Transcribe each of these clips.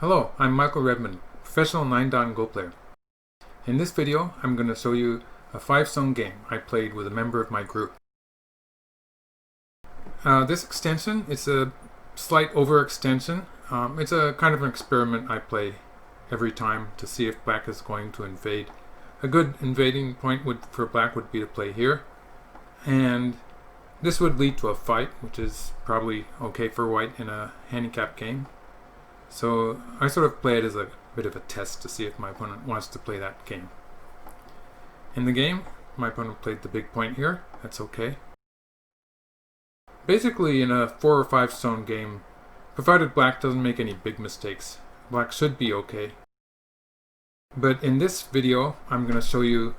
Hello, I'm Michael Redmond, professional 9-dan Go player. In this video, I'm going to show you a 5-stone game I played with a member of my group. This extension is a slight overextension. It's a kind of an experiment I play every time to see if black is going to invade. A good invading point for black would be to play here, and this would lead to a fight, which is probably okay for white in a handicap game. So I sort of play it as a bit of a test to see if my opponent wants to play that game. In the game, my opponent played the big point here. That's okay. Basically, in a 4 or 5 stone game, provided black doesn't make any big mistakes, black should be okay. But in this video, I'm going to show you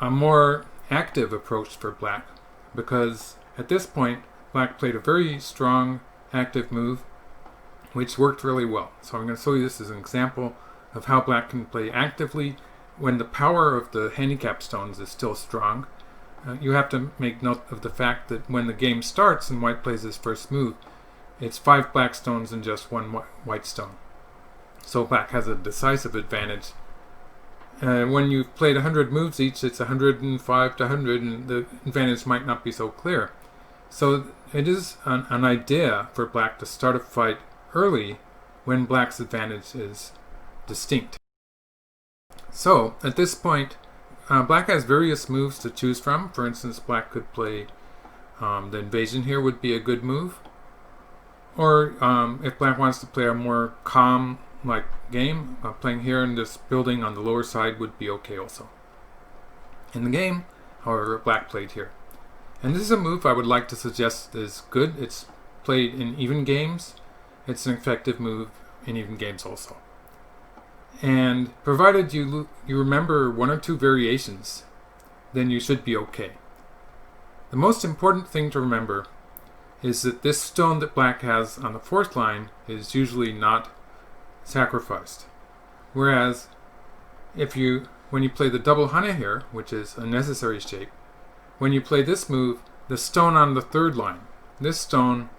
a more active approach for black, because at this point, black played a very strong, active move, which worked really well. So I'm going to show you this as an example of how black can play actively when the power of the handicap stones is still strong. You have to make note of the fact that when the game starts and white plays his first move, it's 5 black stones and just 1 white stone. So black has a decisive advantage. When you've played 100 moves each, it's 105 to 100, and the advantage might not be so clear. So it is an idea for black to start a fight early when black's advantage is distinct. So at this point, black has various moves to choose from. For instance, black could play the invasion here would be a good move. Or if black wants to play a more calm game, playing here in this building on the lower side would be okay also. In the game, however, black played here. And this is a move I would like to suggest is good. It's played in even games. It's an effective move in even games also. And provided you remember 1 or 2 variations, then you should be okay. The most important thing to remember is that this stone that black has on the 4th line is usually not sacrificed. Whereas when you play the double hane here, which is a necessary shape, when you play this move, the stone on the 3rd line, this stone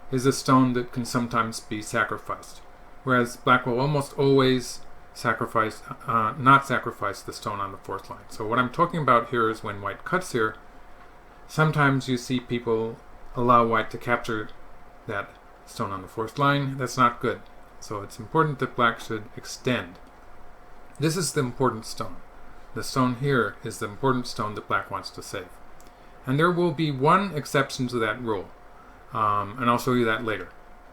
is a stone that can sometimes be sacrificed. Whereas black will almost always not sacrifice the stone on the 4th line. So what I'm talking about here is when white cuts here, sometimes you see people allow white to capture that stone on the 4th line. That's not good. So it's important that black should extend. This is the important stone. The stone here is the important stone that black wants to save. And there will be one exception to that rule. And I'll show you that later.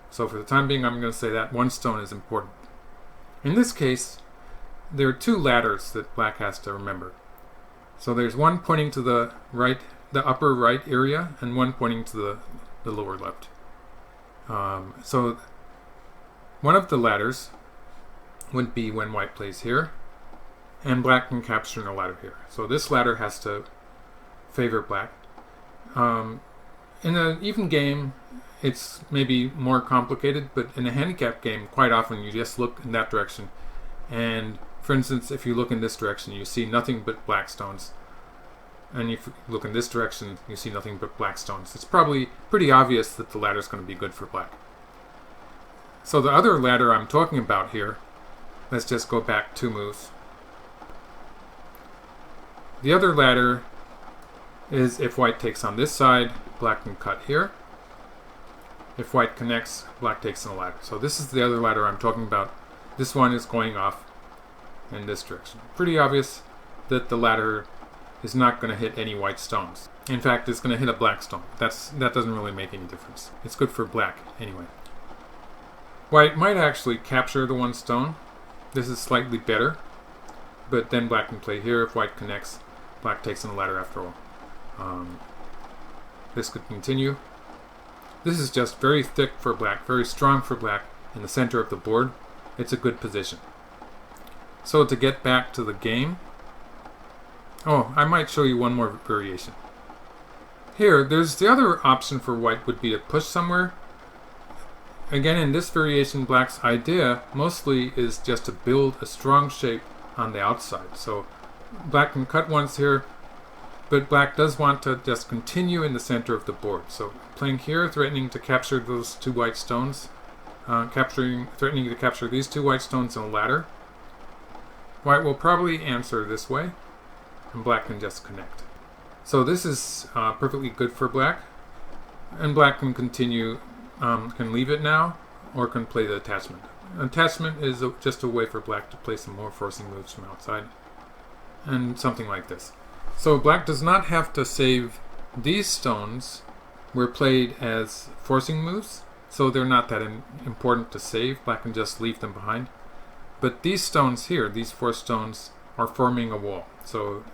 So for the time being, I'm going to say that one stone is important. In this case, there are 2 ladders that black has to remember. So there's one pointing to the right, the upper right area, and one pointing to the lower left. So one of the ladders would be when white plays here, and black can capture a ladder here. So this ladder has to favor black. In an even game, it's maybe more complicated, but in a handicap game, quite often you just look in that direction. And for instance, if you look in this direction, you see nothing but black stones. And if you look in this direction, you see nothing but black stones. It's probably pretty obvious that the ladder is going to be good for black. So the other ladder I'm talking about here, let's just go back 2 moves. The other ladder is if white takes on this side, black can cut here. If white connects, black takes on the ladder. So this is the other ladder I'm talking about. This one is going off in this direction. Pretty obvious that the ladder is not going to hit any white stones. In fact, it's going to hit a black stone. That doesn't really make any difference. It's good for black anyway. White might actually capture the 1 stone. This is slightly better. But then black can play here. If white connects, black takes on the ladder after all. This could continue. This is just very thick for black, very strong for black in the center of the board. It's a good position. So to get back to the game, I might show you one more variation. Here, there's the other option for white would be to push somewhere. Again, in this variation, black's idea mostly is just to build a strong shape on the outside. So black can cut once here, but black does want to just continue in the center of the board. So playing here, threatening to capture those 2 white stones, threatening to capture these two white stones in a ladder. White will probably answer this way, and black can just connect. So this is perfectly good for black, and black can continue, can leave it now, or can play the attachment. Attachment is just a way for black to play some more forcing moves from outside, and something like this. So black does not have to save these stones. Were played as forcing moves, so they're not that important to save. Black can just leave them behind. But these stones here, these 4 stones, are forming a wall. So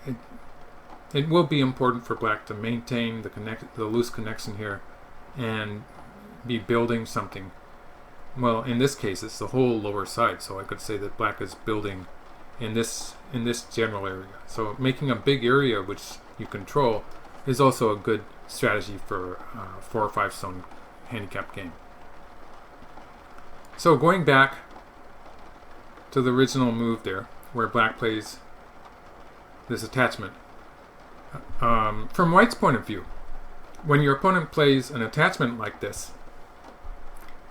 it will be important for black to maintain the loose connection here and be building something. Well, in this case, it's the whole lower side, so I could say that black is building in this general area. So making a big area which you control is also a good strategy for 4 or 5 stone handicap game. So going back to the original move there, where black plays this attachment. From white's point of view, when your opponent plays an attachment like this,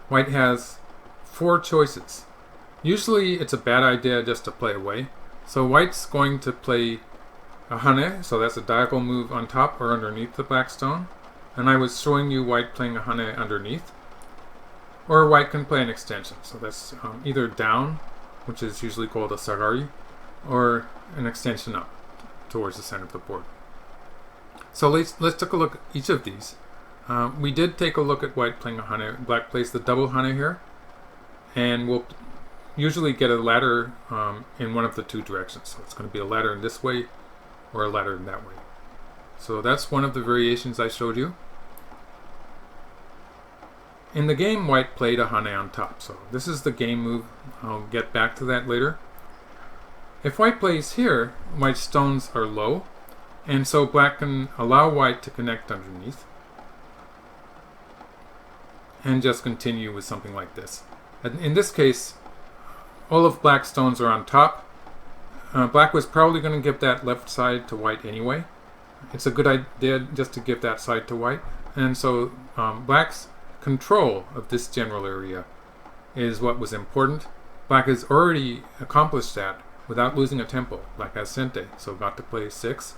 white has 4 choices. Usually it's a bad idea just to play away. So white's going to play a hane, so that's a diagonal move on top or underneath the black stone. And I was showing you white playing a hane underneath. Or white can play an extension, so that's either down, which is usually called a sagari, or an extension up towards the center of the board. So let's take a look at each of these. We did take a look at white playing a hane. Black plays the double hane here, and we'll usually get a ladder in one of the 2 directions. So it's going to be a ladder in this way or a ladder in that way. So that's one of the variations I showed you. In the game, white played a hane on top. So this is the game move. I'll get back to that later. If white plays here, white's stones are low, and so black can allow white to connect underneath and just continue with something like this. And in this case, all of black's stones are on top. Black was probably going to give that left side to white anyway. It's a good idea just to give that side to white. And so black's control of this general area is what was important. Black has already accomplished that without losing a tempo. Black has sente, so got to play 6.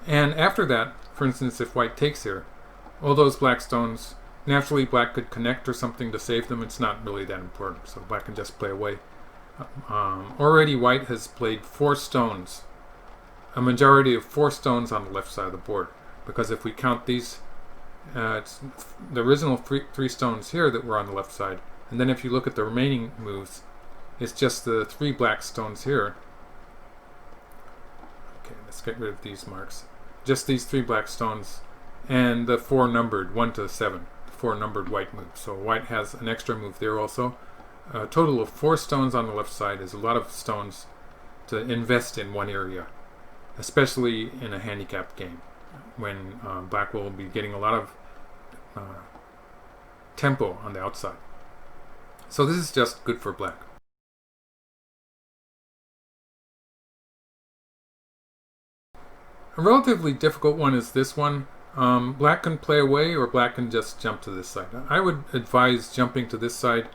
And after that, for instance, if white takes here, all those black stones, naturally black could connect or something to save them. It's not really that important, so black can just play away. Already white has played 4 stones, a majority of 4 stones on the left side of the board, because if we count these, it's the original 3 stones here that were on the left side, and then if you look at the remaining moves, it's just the 3 black stones here. Okay, let's get rid of these marks. Just these 3 black stones and the 4 numbered 1 to 7, 4 numbered white moves. So white has an extra move there also. A total of 4 stones on the left side is a lot of stones to invest in one area, especially in a handicap game when black will be getting a lot of tempo on the outside. So this is just good for black. A relatively difficult one is this one. Black can play away or black can just jump to this side. I would advise jumping to this side,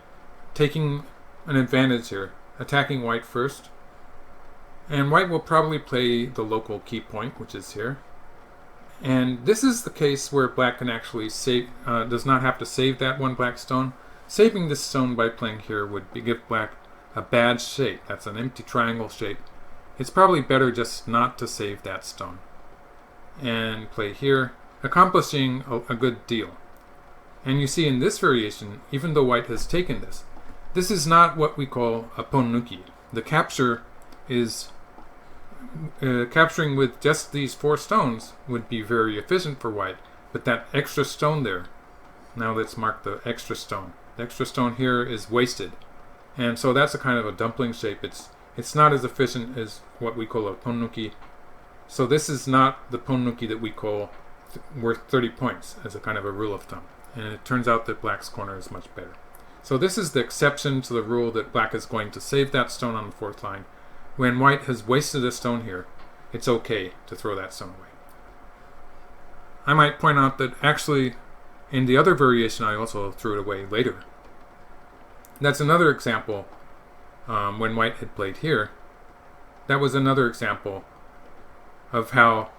taking an advantage here, attacking white first. And white will probably play the local key point, which is here. And this is the case where black can actually save, does not have to save that 1 black stone. Saving this stone by playing here would give black a bad shape. That's an empty triangle shape. It's probably better just not to save that stone and play here, accomplishing a good deal. And you see in this variation, even though white has taken this, this is not what we call a ponnuki. The capture is capturing with just these 4 stones would be very efficient for white, but that extra stone there, now let's mark the extra stone. The extra stone here is wasted, and so that's a kind of a dumpling shape. It's not as efficient as what we call a ponnuki. So this is not the ponnuki that we call worth 30 points as a kind of a rule of thumb. And it turns out that black's corner is much better. So this is the exception to the rule that black is going to save that stone on the 4th line. When white has wasted a stone here, it's okay to throw that stone away. I might point out that actually in the other variation I also threw it away later. That's another example. When white had played here, that was another example of how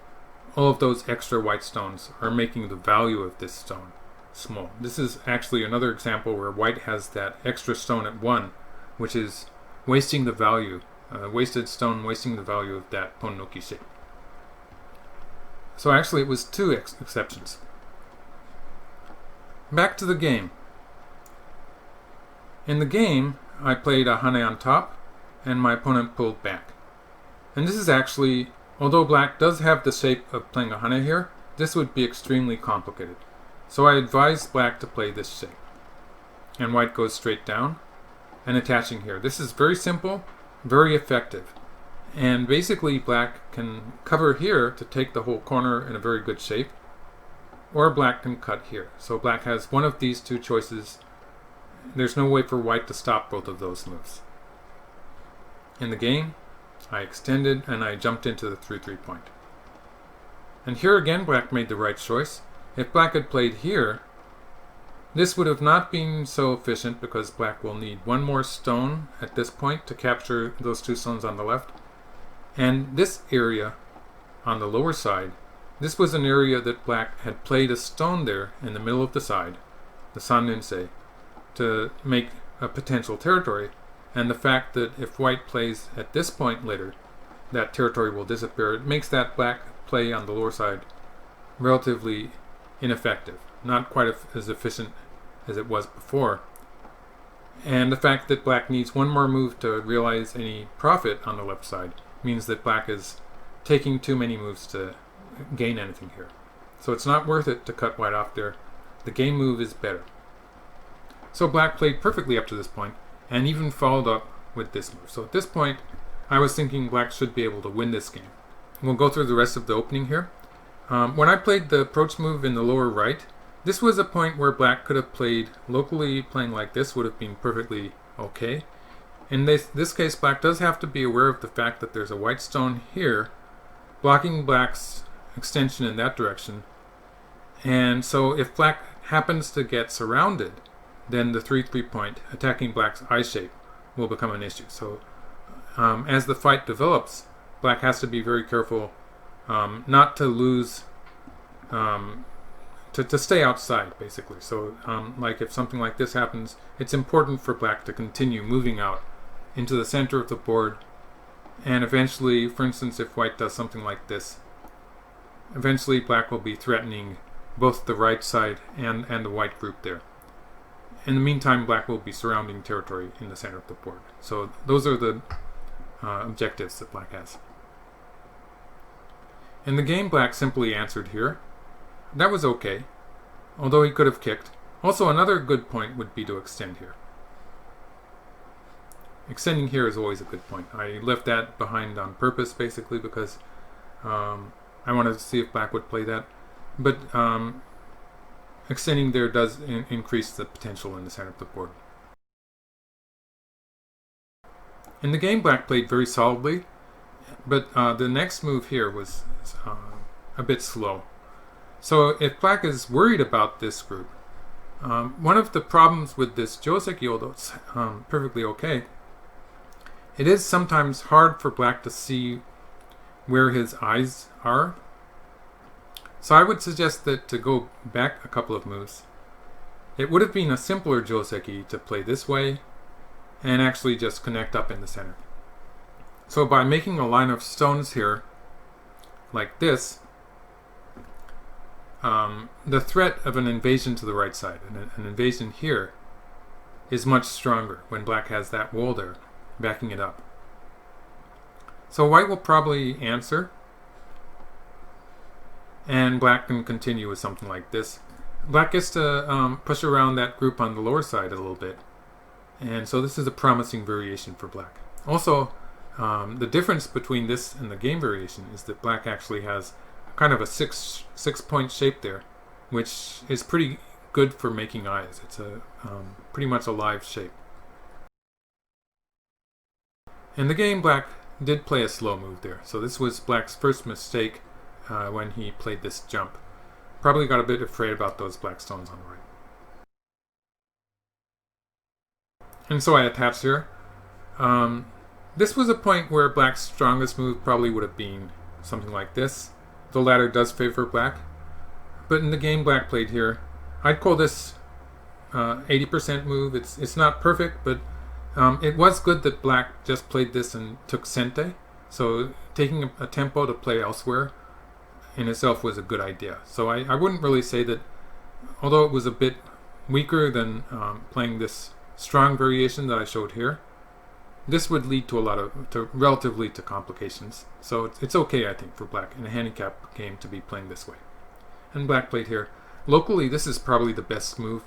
all of those extra white stones are making the value of this stone small. This is actually another example where white has that extra stone at 1, which is wasting the value, wasted stone wasting the value of that pon no ki shape. So actually it was 2 exceptions. Back to the game. In the game, I played a hane on top, and my opponent pulled back. And this is actually, although black does have the shape of playing a hane here, this would be extremely complicated. So I advise black to play this shape. And white goes straight down and attaching here. This is very simple, very effective. And basically black can cover here to take the whole corner in a very good shape, or black can cut here. So black has one of these 2 choices. There's no way for white to stop both of those moves. In the game, I extended and I jumped into the 3-3 point. And here again, black made the right choice. If black had played here, this would have not been so efficient because black will need 1 more stone at this point to capture those 2 stones on the left. And this area on the lower side, this was an area that black had played a stone there in the middle of the side, the Sannensei, to make a potential territory. And the fact that if white plays at this point later, that territory will disappear. It makes that black play on the lower side relatively ineffective, not quite as efficient as it was before. And the fact that black needs 1 more move to realize any profit on the left side means that black is taking too many moves to gain anything here. So it's not worth it to cut white off there. The game move is better. So black played perfectly up to this point, and even followed up with this move. So at this point, I was thinking black should be able to win this game. We'll go through the rest of the opening here. When I played the approach move in the lower right, this was a point where black could have played locally. Playing like this would have been perfectly okay. In this case, black does have to be aware of the fact that there's a white stone here, blocking black's extension in that direction. And so if black happens to get surrounded, then the 3-3 point, attacking black's eye shape, will become an issue. So as the fight develops, black has to be very careful not to lose, to stay outside, basically. So like if something like this happens, it's important for black to continue moving out into the center of the board, and eventually, for instance, if white does something like this, eventually black will be threatening both the right side and the white group there. In the meantime, black will be surrounding territory in the center of the board. So those are the objectives that black has. In the game, black simply answered here. That was okay, although he could have kicked. Also, another good point would be to extend here. Extending here is always a good point. I left that behind on purpose, basically, because I wanted to see if black would play that. But extending there does increase the potential in the center of the board. In the game, black played very solidly, but the next move here was a bit slow. So if black is worried about this group, one of the problems with this Joseki, although it's perfectly okay, it is sometimes hard for black to see where his eyes are. So I would suggest that to go back a couple of moves. It would have been a simpler Joseki to play this way and actually just connect up in the center. So by making a line of stones here, like this, the threat of an invasion to the right side, an invasion here, is much stronger when black has that wall there, backing it up. So white will probably answer, and black can continue with something like this. Black gets to push around that group on the lower side a little bit, and so this is a promising variation for black. Also, the difference between this and the game variation is that black actually has kind of a six point shape there, which is pretty good for making eyes. It's a pretty much a live shape. In the game, black did play a slow move there, so this was black's first mistake when he played this jump. Probably got a bit afraid about those black stones on the right. And so I attached here. This was a point where black's strongest move probably would have been something like this. The ladder does favor black, but in the game black played here, I'd call this 80% move. It's not perfect, but it was good that black just played this and took sente. So taking a tempo to play elsewhere in itself was a good idea. So I wouldn't really say that, although it was a bit weaker than playing this strong variation that I showed here, this would lead to relatively to complications. So it's okay, I think, for black in a handicap game to be playing this way. And black played here. Locally, this is probably the best move.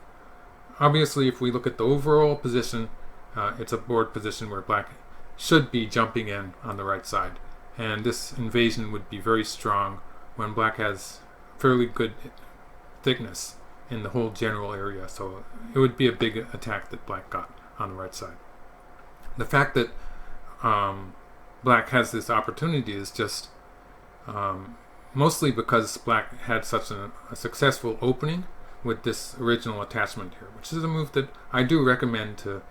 Obviously, if we look at the overall position, it's a board position where black should be jumping in on the right side. And this invasion would be very strong when black has fairly good thickness in the whole general area. So it would be a big attack that black got on the right side. The fact that black has this opportunity is just mostly because black had such a successful opening with this original attachment here, which is a move that I do recommend to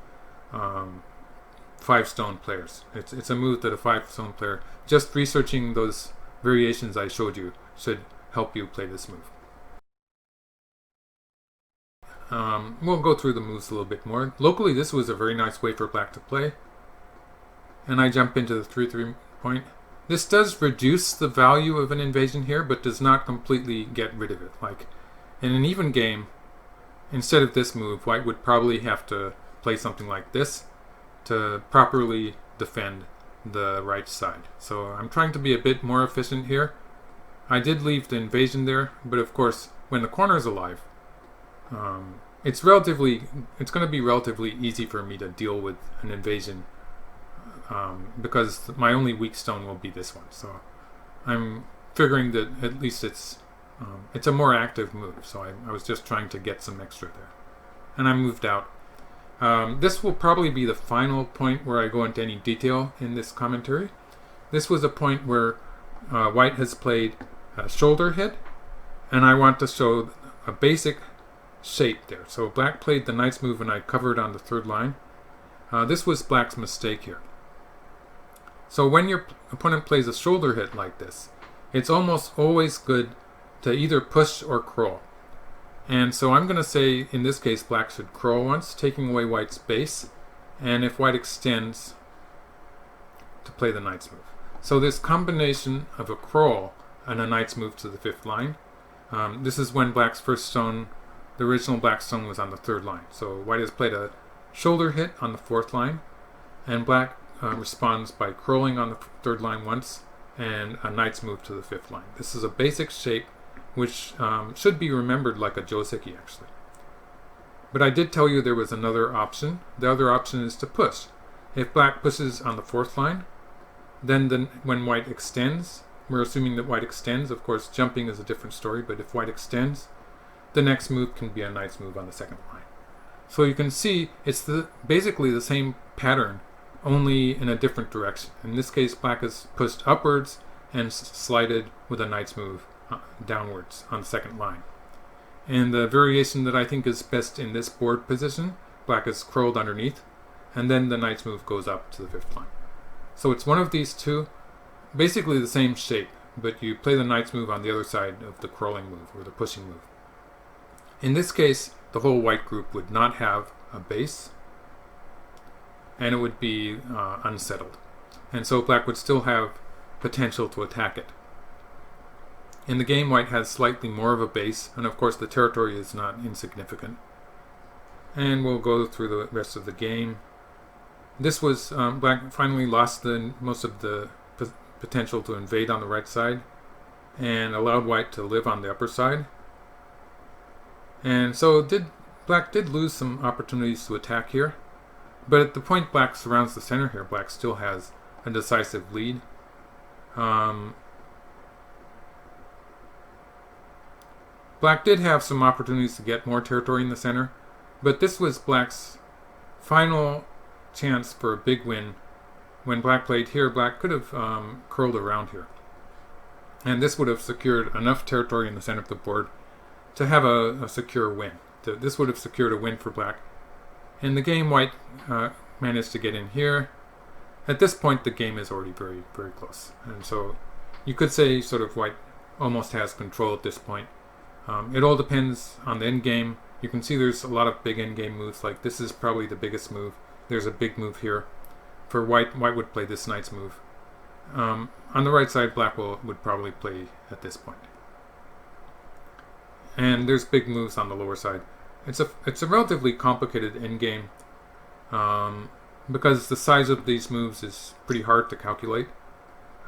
5-stone players. It's a move that a 5-stone player, just researching those variations I showed you, should help you play this move. We'll go through the moves a little bit more. Locally, this was a very nice way for black to play. And I jump into the 3-3 point. This does reduce the value of an invasion here, but does not completely get rid of it. Like in an even game, instead of this move, white would probably have to play something like this to properly defend the right side. So I'm trying to be a bit more efficient here. I did leave the invasion there, but of course, when the corner is alive, it's going to be relatively easy for me to deal with an invasion because my only weak stone will be this one. So I'm figuring that at least it's a more active move. So I was just trying to get some extra there, and I moved out. This will probably be the final point where I go into any detail in this commentary. This was a point where white has played a shoulder hit, and I want to show a basic shape there. So black played the knight's move and I covered on the third line. This was black's mistake here. So when your opponent plays a shoulder hit like this, it's almost always good to either push or curl. And so I'm going to say, in this case, black should curl once, taking away white's base, and if white extends, to play the knight's move. So this combination of a curl and a knight's move to the 5th line, this is when black's first stone, the original black stone, was on the 3rd line. So white has played a shoulder hit on the 4th line, and black responds by curling on the 3rd line once, and a knight's move to the 5th line. This is a basic shape which should be remembered like a joseki, actually. But I did tell you there was another option. The other option is to push. If black pushes on the 4th line, then when white extends, we're assuming that white extends. Of course, jumping is a different story, but if white extends, the next move can be a knight's move on the 2nd line. So you can see it's basically the same pattern, only in a different direction. In this case, black is pushed upwards and slided with a knight's move downwards on the 2nd line. And the variation that I think is best in this board position, black is curled underneath, and then the knight's move goes up to the 5th line. So it's one of these two, basically the same shape, but you play the knight's move on the other side of the curling move, or the pushing move. In this case, the whole white group would not have a base, and it would be unsettled. And so black would still have potential to attack it. In the game, white has slightly more of a base, and of course the territory is not insignificant. And we'll go through the rest of the game. This was, black finally lost most of the potential to invade on the right side, and allowed white to live on the upper side. And so black did lose some opportunities to attack here, but at the point black surrounds the center here, black still has a decisive lead. Black did have some opportunities to get more territory in the center, but this was black's final chance for a big win. When black played here, black could have curled around here, and this would have secured enough territory in the center of the board to have a secure win. This would have secured a win for black, In the game, white managed to get in here. At this point, the game is already very, very close. And so you could say sort of white almost has control at this point. It all depends on the end game. You can see there's a lot of big end game moves. Like this is probably the biggest move. There's a big move here. For white, white would play this knight's move. On the right side, black would probably play at this point. And there's big moves on the lower side. It's a relatively complicated endgame because the size of these moves is pretty hard to calculate.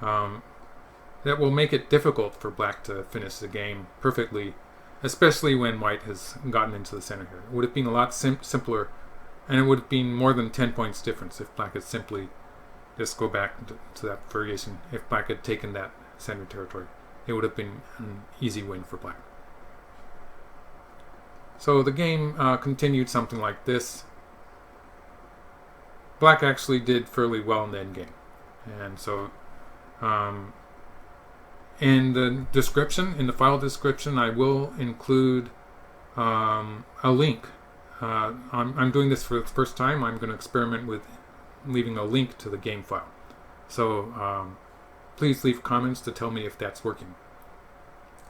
That will make it difficult for black to finish the game perfectly, especially when white has gotten into the center here. It would have been a lot simpler, and it would have been more than 10 points difference if black had simply just go back to that variation. If black had taken that center territory, it would have been an easy win for black. So the game continued something like this. Black actually did fairly well in the endgame. And so in the description, in the file description, I will include a link. I'm doing this for the first time. I'm going to experiment with leaving a link to the game file. So please leave comments to tell me if that's working.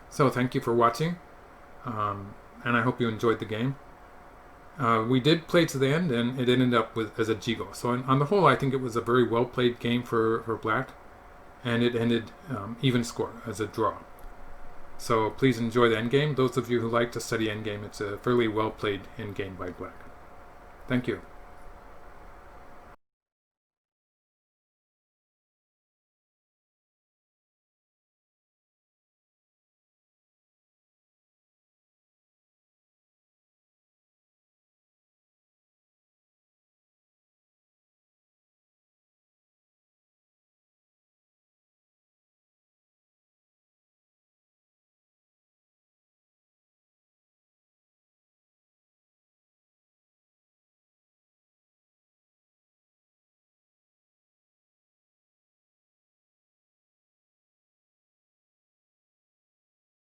So thank you for watching. And I hope you enjoyed the game. We did play to the end, and it ended up as a Jigo. So on the whole, I think it was a very well played game for black, and it ended even score as a draw. So please enjoy the endgame. Those of you who like to study endgame, it's a fairly well played endgame by black. Thank you.